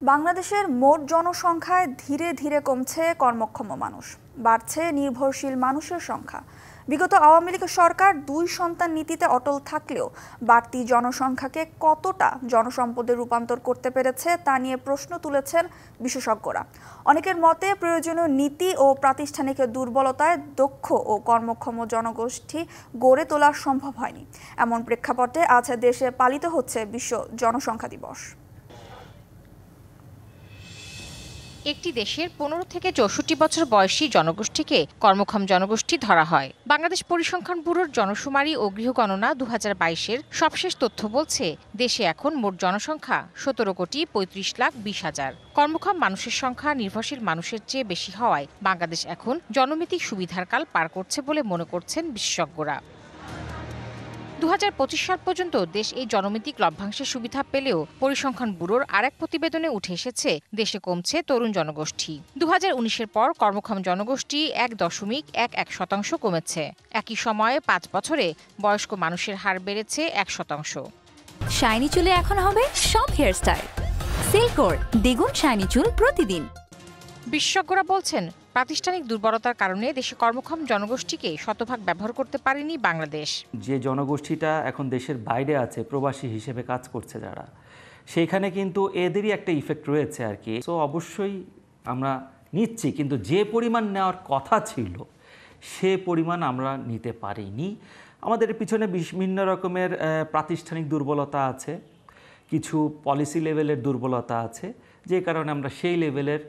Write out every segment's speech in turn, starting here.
বাংলাদেশের মোট জনসংখ্যায় ধীরে ধীরে কমছে কর্মক্ষম মানুষ, বাড়ছে নির্ভরশীল মানুষের সংখ্যা। বিগত আওয়ামী লীগ সরকার 2 সন্তান নীতিতে অটল থাকলেও বাড়তি জনসংখ্যাকে কতটা জনসম্পদে রূপান্তর করতে পেরেছে তা নিয়ে প্রশ্ন তুলেছেন বিশেষজ্ঞরা। অনেকের মতে প্রয়োজনীয় নীতি ও প্রাতিষ্ঠানিক দুর্বলতায় দক্ষ ও কর্মক্ষম জনগোষ্ঠী গড়ে তোলা সম্ভব হয়নি। এমন প্রেক্ষাপটে আজ দেশে পালিত হচ্ছে বিশ্ব জনসংখ্যা দিবস। একটি দেশের 15 থেকে 64 বছর বয়সী জনগোষ্ঠীকে কর্মক্ষম জনগোষ্ঠী ধরা হয়। বাংলাদেশ পরিসংখ্যান ব্যুরোর জনশুমারি ও গৃহগণনা 2022-এর সবশেষ তথ্য বলছে, দেশে এখন মোট জনসংখ্যা 17,35,20,000। কর্মক্ষম মানুষের সংখ্যা নির্ভরশীল মানুষের চেয়ে বেশি হওয়ায় বাংলাদেশ এখন জনমিতিক সুবিধার কাল পার করছে বলে মনে করছেন বিশেষজ্ঞরা। 2025 সাল পর্যন্ত দেশ এই জনমিতিক লভ্যাংশের সুবিধা পেলেও পরিসংখ্যান ব্যুরোর আরেক প্রতিবেদনে উঠে এসেছে, দেশে কমছে তরুণ জনগোষ্ঠী। 2019-এর পর কর্মক্ষম জনগোষ্ঠী 1.11% কমেছে। একই সময়ে 5 বছরে বয়স্ক মানুষের হার বেড়েছে 1%। শাইনি চুলে এখন হবে সব হেয়ারস্টাইল। সিল্কোর দ্বিগুণ শাইনি চুল প্রতিদিন। বিশেষজ্ঞরা বলছেন, প্রাতিষ্ঠানিক দুর্বলতার কারণে দেশে কর্মক্ষম জনগোষ্ঠীকে শতভাগ ব্যবহার করতে পারেনি বাংলাদেশ। যে জনগোষ্ঠীটা এখন দেশের বাইরে আছে, প্রবাসী হিসেবে কাজ করছে যারা, সেইখানে কিন্তু এদেরই একটা ইফেক্ট রয়েছে আর কি। তো অবশ্যই আমরা নিচ্ছি, কিন্তু যে পরিমাণ নেওয়ার কথা ছিল সে পরিমাণ আমরা নিতে পারিনি। আমাদের পিছনে বিভিন্ন রকমের প্রাতিষ্ঠানিক দুর্বলতা আছে, কিছু পলিসি লেভেলের দুর্বলতা আছে, যে কারণে আমরা সেই লেভেলের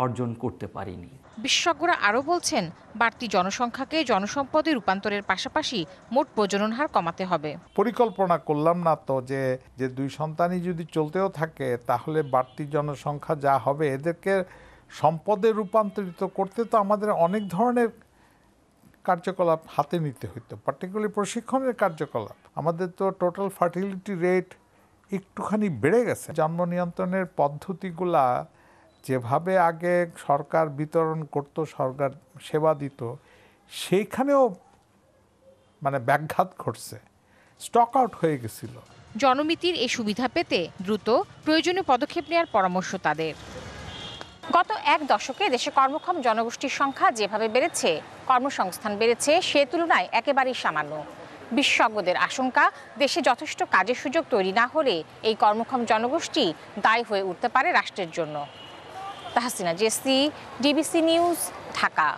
অর্জন করতে পারিনি। বিশেষজ্ঞরা আরও বলছেন, বাড়তি জনসংখ্যাকে জনসম্পদে রূপান্তরের পাশাপাশি মোট প্রজনন হার কমাতে হবে। পরিকল্পনা করলাম না তো যে 2 সন্তানই যদি চলতেও থাকে তাহলে বাড়তি জনসংখ্যা যা হবে এদেরকে সম্পদে রূপান্তরিত করতে তো আমাদের অনেক ধরনের কার্যকলাপ হাতে নিতে হতো, পার্টিকুলারলি প্রশিক্ষণের কার্যকলাপ। আমাদের তো টোটাল ফার্টিলিটি রেট একটুখানি বেড়ে গেছে। জন্ম নিয়ন্ত্রণের পদ্ধতিগুলা যেভাবে আগে সরকার বিতরণ করত, সরকার সেবা দিত, সেইখানেও ব্যাঘাত ঘটছে, স্টক আউট হয়ে গেছিল। জনমিতির এই সুবিধা পেতে দ্রুত প্রয়োজনীয় পদক্ষেপ নেওয়ার পরামর্শ তাদের। গত 1 দশকে দেশে কর্মক্ষম জনগোষ্ঠীর সংখ্যা যেভাবে বেড়েছে, কর্মসংস্থান বেড়েছে সে তুলনায় একেবারেই সামান্য। বিশেষজ্ঞদের আশঙ্কা, দেশে যথেষ্ট কাজের সুযোগ তৈরি না হলে এই কর্মক্ষম জনগোষ্ঠী দায়ী হয়ে উঠতে পারে রাষ্ট্রের জন্য। Tahsina Jesy, DBC news, Dhaka.